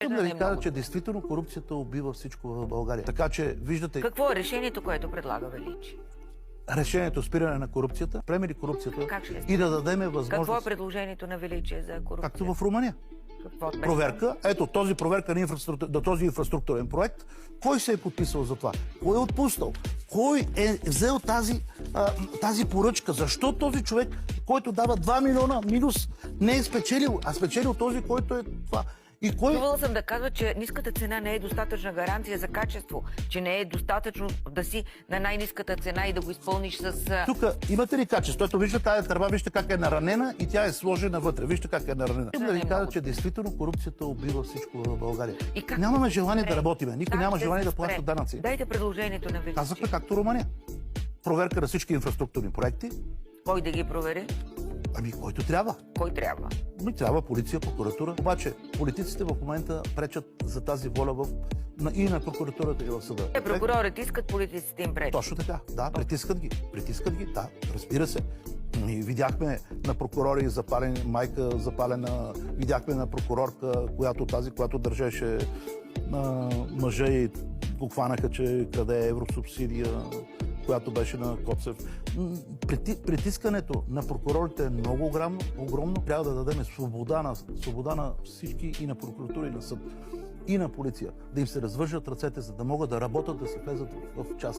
Искам да ви кажа, че действително корупцията убива всичко в България. Така че, виждате... Какво е решението, което предлага Величи? Решението спиране на корупцията, премери корупцията и да дадем възможност... Какво е предложението на Величие за корупция? Както в Румъния. Какво Проверка, ето този проверка на този инфраструктурен проект. Кой се е подписал за това? Кой е отпуснал? Кой е взел тази поръчка? Защо този човек, който дава 2 милиона минус, не е спечелил, а спечелил този, който е това? И кой... Чувала съм да казва, че ниската цена не е достатъчна гаранция за качество, че не е достатъчно да си на най-ниската цена и да го изпълниш с... Тук имате ли качество? Ето вижте тази тръба, вижте как е наранена и тя е сложена вътре. Вижте как е наранена. Искам да ви кажа, че действително корупцията убива всичко в България. Нямаме желание да работиме. Никой няма желание да плаща данъци. Дайте предложението на Величие. Казахме както Румъния. Проверка на всички инфраструктурни проекти. Кой да ги провери? Ами, който трябва. Кой трябва? Трябва полиция, прокуратура. Обаче политиците в момента пречат за тази воля и на прокуратурата, и в съда. Прокурорите искат, политиците им пречат. Точно така. Да, притискат ги. Притискат ги, да, разбира се. И видяхме на прокурори майка запалена, видяхме на прокурорка, която държеше мъжа и го хванаха, че краде евросубсидия, която беше на Коцев. Притискането на прокурорите е много огромно. Трябва да дадем свобода на всички, и на прокуратура, и на съд, и на полиция. Да им се развържат ръцете, за да могат да работят, да се влезат в час.